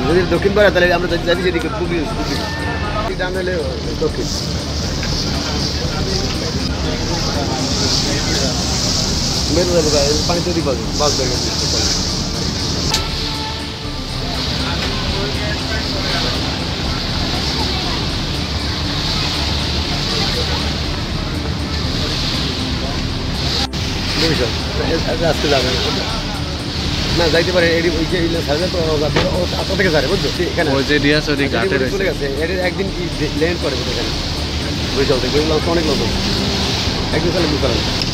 যদি দক্ষিণ পাড়া তাহলে আমরা যাবি সেদিকে খুবই দাম হলে দক্ষিণ মেরু যাবো পানি তৈরি পাবে বাস ব্যাগ আজকে যাবে না যাইতে পারে এটি ওই যে সার্ভে তো আপনার থেকে যাবে বুঝছো এখানে ওই যে ডিয়াস ওই ঘাটে চলে গেছে এটি একদিন কি ল্যান্ড করে এখানে বুঝতে হবে অনেক লোক একদিন তাহলে বুঝতে পারবে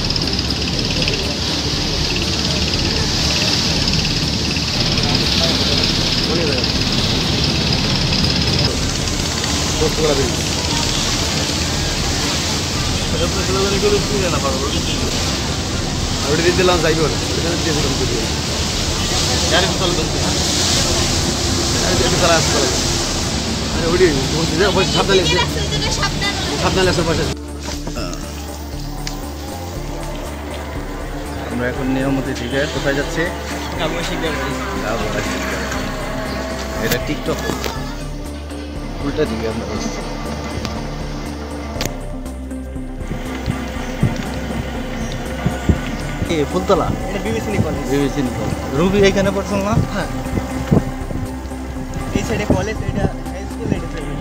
ওটা দিয়ে দিলাম যাইব না আমরা এখন নিয়মতি থেকে কোথায় যাচ্ছি এটা টিকটক উল্টা দিকে আমরা ফুলতলা বিবিসি রুবি এখানে পড়ছিল না হ্যাঁ এই সাইডে কলেজ এটা হাই স্কুল এটা প্রাইভেট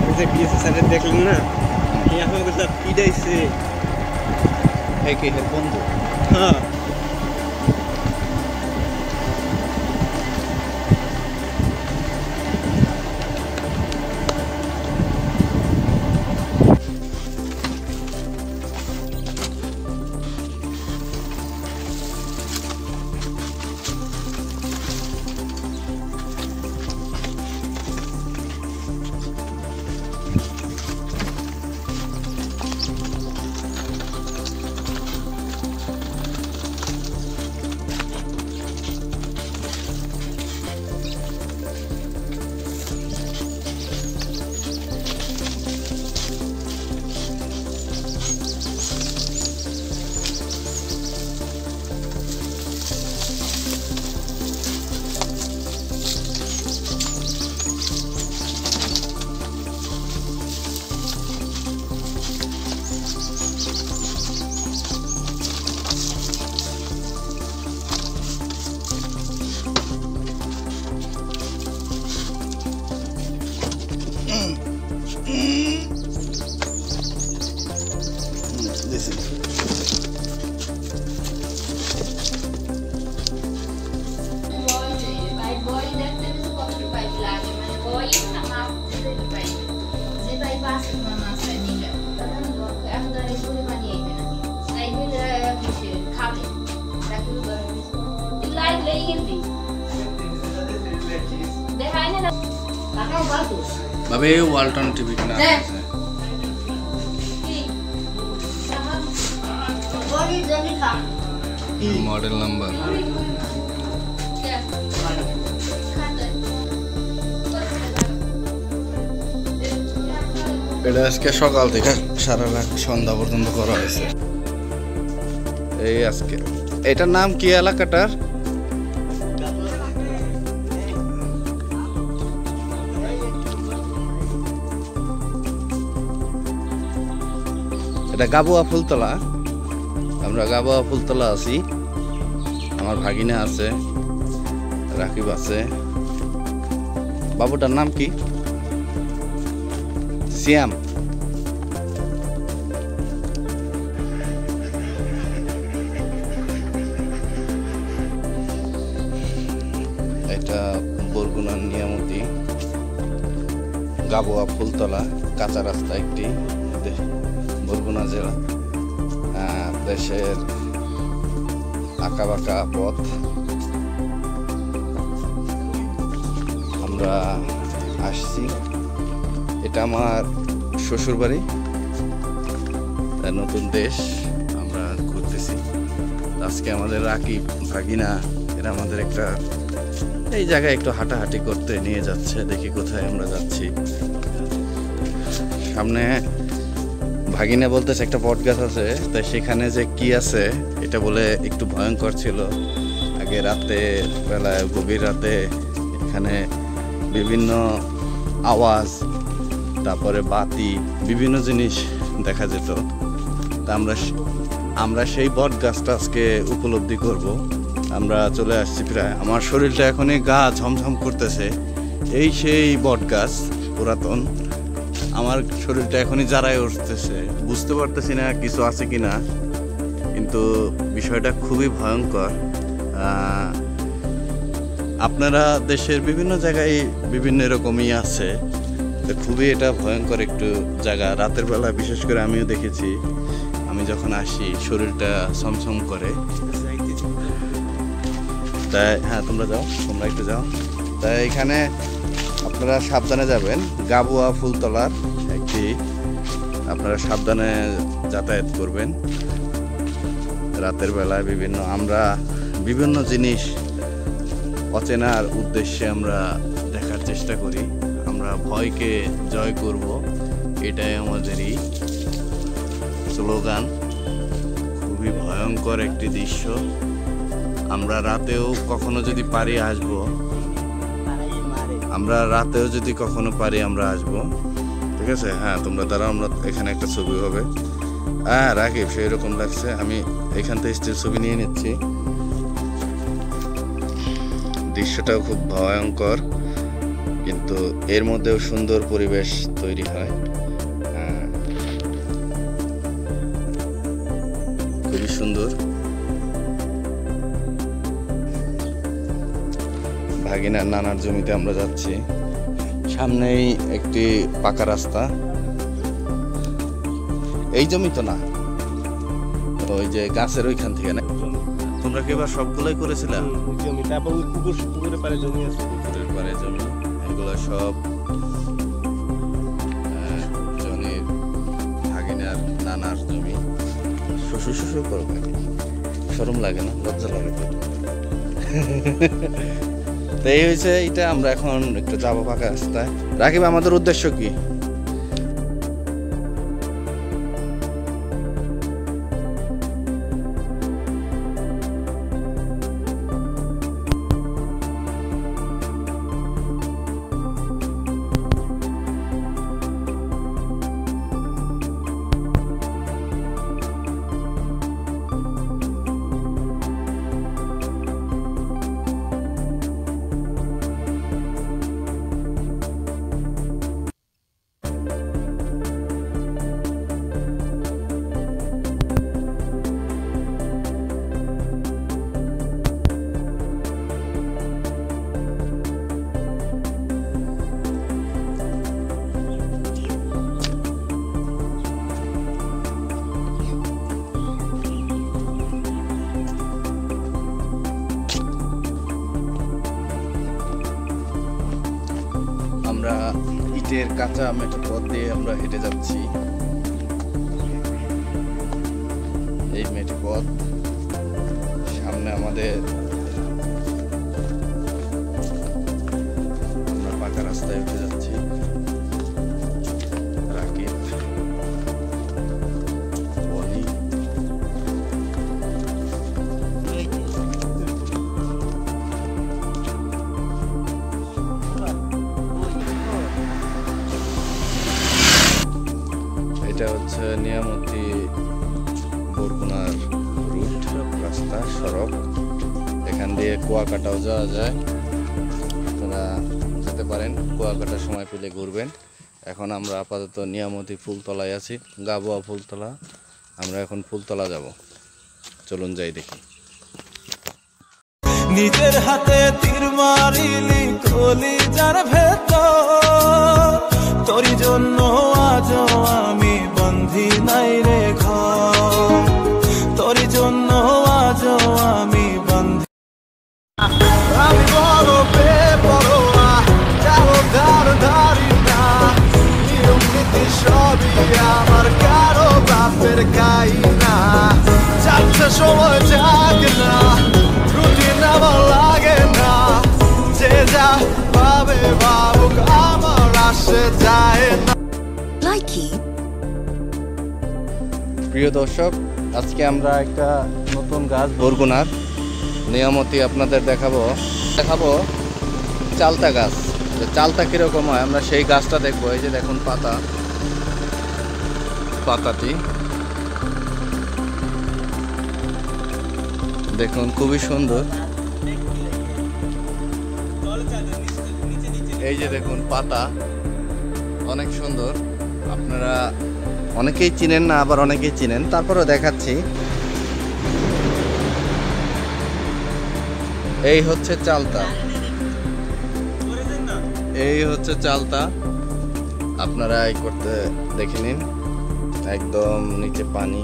এই যে বিএসসি স্যারের দেখলেন না এখন কথা পিডাইছে একে হের বন্ধু হ্যাঁ ভাবে ওয়ালটন টিভি কিনা মডেল নাম্বার এটা আজকে সকাল থেকে সারা রাত সন্ধ্যা পর্যন্ত করা হয়েছে এই আজকে এটার নাম কি এলাকাটার এটা গাবুয়া ফুলতলা আমরা গাবুয়া ফুলতলা আছি আমার ভাগিনা আছে রাকিব আছে বাবুটার নাম কি সিয়াম এটা বরগুনার নিয়ামতি গাবুয়া ফুলতলা কাঁচা রাস্তা একটি বরগুনা জেলা দেশের আঁকাবাঁকা পথ আমরা আসছি এটা আমার শ্বশুর বাড়ি নতুন দেশ আমরা ঘুরতেছি আজকে আমাদের রাকিব ভাগিনা এরা আমাদের একটা এই জায়গায় একটু হাঁটাহাঁটি করতে নিয়ে যাচ্ছে দেখি কোথায় আমরা যাচ্ছি সামনে ভাগিনা বলতেছে একটা বট গাছ আছে, তাই সেখানে যে কি আছে এটা বলে একটু ভয়ঙ্কর ছিল। আগে রাতে বেলায় গভীর রাতে এখানে বিভিন্ন আওয়াজ, তারপরে বাতি, বিভিন্ন জিনিস দেখা যেত। তা আমরা সেই বট গাছটা আজকে উপলব্ধি করব। আমরা চলে আসছি প্রায়, আমার শরীরটা এখনই গা ঝমঝম করতেছে। এই সেই বট গাছ পুরাতন, আমার শরীরটা এখনই জারায় উঠতেছে, বুঝতে পারতেছি না কিছু আছে কি না, কিন্তু বিষয়টা খুবই ভয়ঙ্কর। আপনারা দেশের বিভিন্ন জায়গায় বিভিন্ন রকমই আছে, তো খুবই এটা ভয়ঙ্কর একটু জায়গা। রাতের বেলা বিশেষ করে আমিও দেখেছি, আমি যখন আসি শরীরটা ছমছম করে। তাই হ্যাঁ, তোমরা যাও, তোমরা একটু যাও। তাই এখানে আপনারা সাবধানে যাবেন। গাবুয়া ফুলতলার একটি, আপনারা সাবধানে যাতায়াত করবেন। রাতের বেলায় আমরা বিভিন্ন জিনিস অচেনার উদ্দেশ্যে আমরা দেখার চেষ্টা করি। আমরা ভয়কে জয় করব, এটাই আমাদেরই স্লোগান। খুবই ভয়ঙ্কর একটি দৃশ্য। আমরা রাতেও কখনো যদি পারি আসবো, আমরা রাতেও যদি কখনো পারি আমরা আসবো, ঠিক আছে? হ্যাঁ, তোমরা দ্বারা আমরা এখানে একটা ছবি হবে। হ্যাঁ রাকিব, সেই রকম লাগছে। আমি এখান থেকে স্টিল ছবি নিয়ে নিচ্ছি। দৃশ্যটাও খুব ভয়ঙ্কর, কিন্তু এর মধ্যেও সুন্দর পরিবেশ তৈরি হয়। খুবই সুন্দর। ভাগিনার নানার জমিতে আমরা যাচ্ছি। সামনেই একটি পাকা রাস্তা। এই জমি তো না, ওই যে গাছের ওইখান থেকে না। তোমরা কি এবার সবগুলোই করেছিলাম? জমি, তারপর পুকুরের পারে জমি আছে, পুকুরের পারে জমি, এগুলো সব জমির ভাগিনার নানার জমি। শ্বশুর করো নাকি? শরম লাগে না? লজ্জা লাগে তো? তো এই হয়েছে এটা। আমরা এখন একটু যাবো পাকা রাস্তায়। রাকিব, আমাদের উদ্দেশ্য কি? আমরা ইটের কাঁচা মেঠো পথ দিয়ে আমরা হেঁটে যাচ্ছি। এই মেঠো পথ, সামনে আমাদের আমরা পাকা রাস্তায় উঠে যাচ্ছি। রাকিব, বনি, এটা হচ্ছে নিয়ামতি বরগুনার রুট, রাস্তা, সড়ক। এখান দিয়ে কুয়াকাটাও যাওয়া যায়, আপনারা যেতে পারেন। কুয়াকাটার সময় পেলে ঘুরবেন। এখন আমরা আপাতত নিয়ামতি ফুলতলায় আছি, গাবুয়া ফুলতলা। আমরা এখন ফুলতলা যাব, চলুন যাই দেখি। নিজের হাতে তীর মারিলি কলিজার ভেতর, তোর জন্য আজও আমি বন্ধি নাই রে ঘর, তোর জন্য আজও আমি বন্ধি। আমি বড় বেপরোয়া, যাবো ধার ধারি না, নিয়ম নীতি সবই আমার, কারো বাপের গাই না। যাচ্ছে সময় যাক না, রুটিন আমার লাগে না, যে যা ভাবে ভাবুক আমার আসে যায় না। Likey. প্রিয় দর্শক, আজকে আমরা একটা নতুন গাছ বরগুনার নিয়ামতি আপনাদের দেখাবো চালতা গাছ। চালতা কীরকম হয় আমরা সেই গাছটা দেখবো। এই যে দেখুন পাতাটি দেখুন খুবই সুন্দর। এই যে দেখুন পাতা অনেক সুন্দর। আপনারা অনেকেই চিনেন না, আবার অনেকেই চিনেন, তারপরেও দেখাচ্ছি। এই হচ্ছে চালতা, আপনারা এই করতে দেখে নিন। একদম নিচে পানি,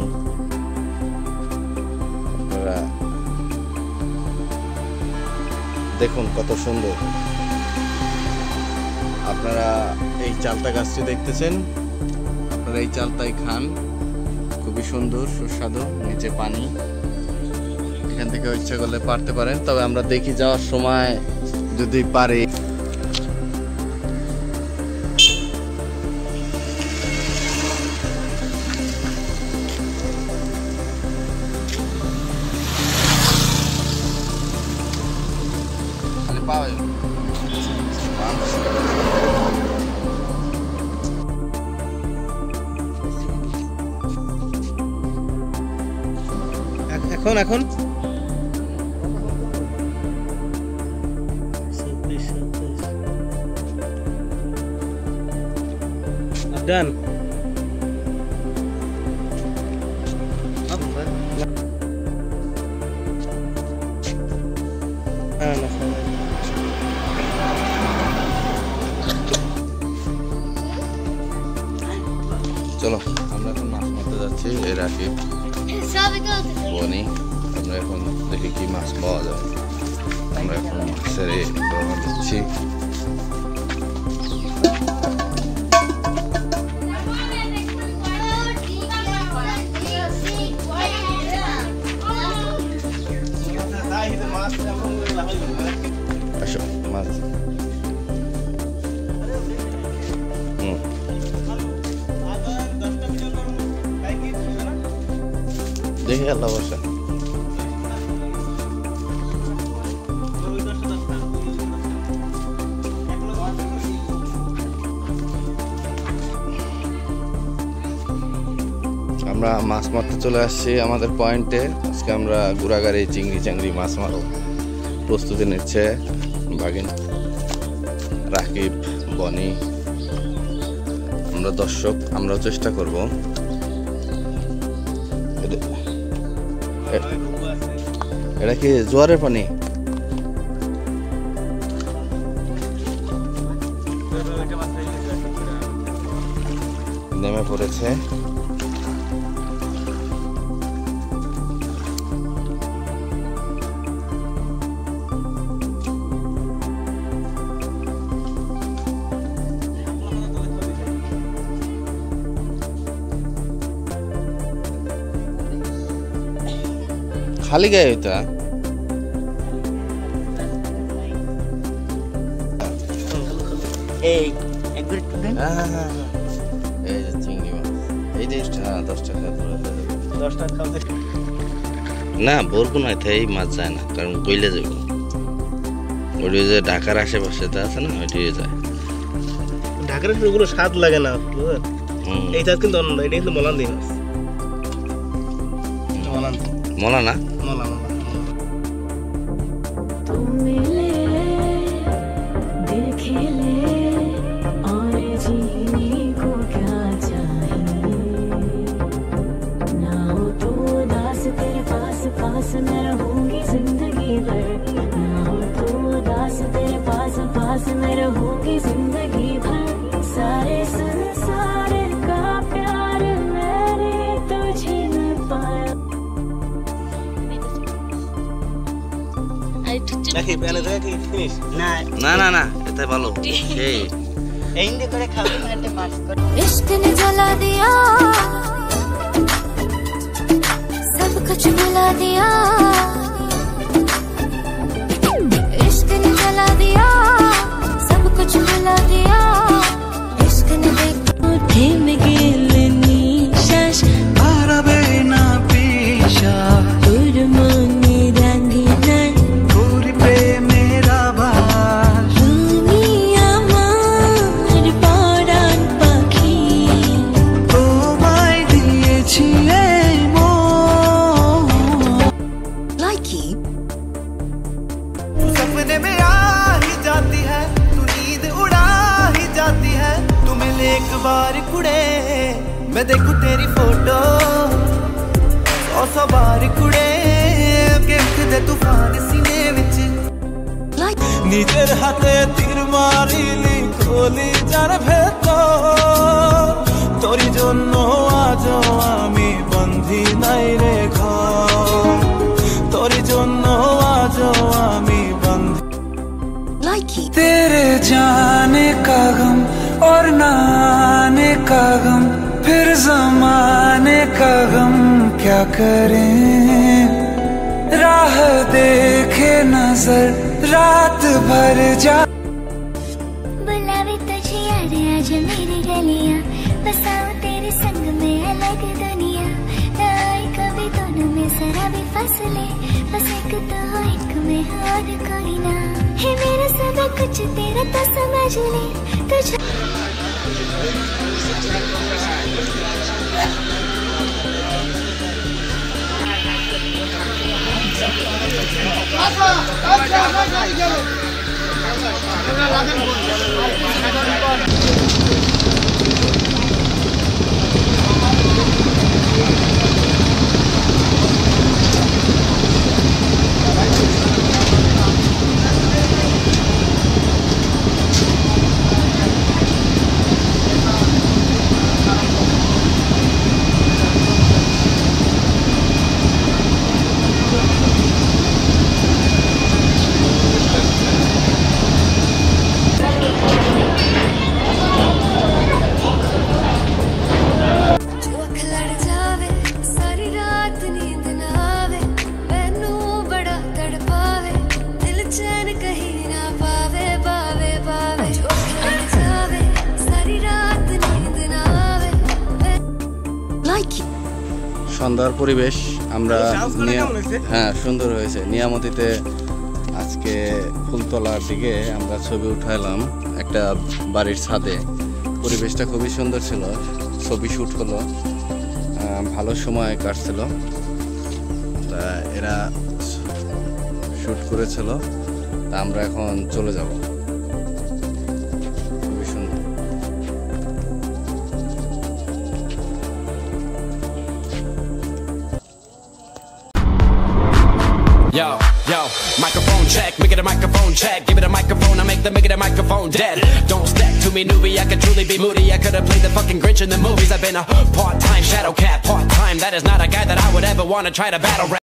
আপনারা দেখুন কত সুন্দর। আপনারা এই চালতা গাছটি দেখতেছেন, আপনারা এই চালতাই খান, খুবই সুন্দর সুস্বাদু। নিচে পানি, এখান থেকে ইচ্ছা করলে পারতে পারেন, তবে আমরা দেখি যাওয়ার সময় যদি পারি। এখন ডান। চলো আমরা এখন মাছ মারতে যাচ্ছি। এই রাকিব, বনি, আমরা এখন দেখি কি মাছ পাওয়া যায়। আমরা এখন মাছের রওনা দিচ্ছি। আসো মাছ দেখে আল্লাহ বসা। আমরা মাছ মারতে চলে আসছি আমাদের পয়েন্টে। আজকে আমরা গুড়াগাড়ি চিংড়ি মাছ মারো প্রস্তুতি নিচ্ছে ভাগিন রাকিব, বনি, আমরা দর্শক, আমরাও চেষ্টা করব। এটা কি জোয়ারের পানি? নেমে পড়েছে। খালি গায়ে এটা এই যে চিংড়ি মাছ, এই যে 10 টাকা না বরগুনায় এই মাছ যায় না, কারণ কইলে যাবে ওই যে ঢাকার আশেপাশে আছে না, ওইটাই যায়। ঢাকার ওগুলো স্বাদ লাগে না, এইটা কিন্তু অন্য, এটা কিন্তু মলান দিন মলা না मैं रहूंगी जिंदगी भर, ना हो तो उदास तेरे पास पास मैं रहूंगी जिंदगी भर। सारे संसार का प्यार मैंने तुझे में पाया। দেখি পেলে দেখি ফিনিশ না না না এটা ভালো এই এইন্ডে করে খাবে না, এটা মাছ করে। इश्क ने जला दिया सब कुछ मिला दिया, इश्क ने जला दिया सब कुछ मिला दिया, इश्क ने देखो थेम गेलनी शश आराबे बार कुड़े मैं देखूं तेरी फोटो 100 बार कुड़े गिफ्ट दे तूफान सीने विच निजेर हाथे तीर मारिली खोली जार भेतर तोरी जोन्नो आजो आमी बंधी नाई रे घर तोरी जोन्नो आजो आमी बंधी तेरे जाने का गम और ना आने का गम फिर ज़माने का गम क्या करें राह देखे नजर रात भर जा बुलावे तुझे याद आज मेरी गलियां बसाऊं तेरे संग में अलग दुनिया आए कभी दोनों में जरा भी फासले बस एक तो एक में और कोई ना है मेरा सब कुछ तेरा तो समझ ले तुझे সন্ধ্যার পরিবেশ আমরা হ্যাঁ সুন্দর হয়েছে নিয়ামতিতে আজকে ফুলতলার দিকে আমরা ছবি উঠাইলাম একটা বাড়ির ছাদে পরিবেশটা খুবই সুন্দর ছিল ছবি শ্যুট হলো ভালো সময় কাটছিল তা এরা শ্যুট করেছিল তা আমরা এখন চলে যাব খুবই সুন্দর Yo, microphone check, make it a microphone check. Give it a microphone, I make it a microphone dead. Don't step to me, newbie, I could truly be moody. I could have played the fucking Grinch in the movies. I've been a part-time shadow cat, part-time. That is not a guy that I would ever want to try to battle rap.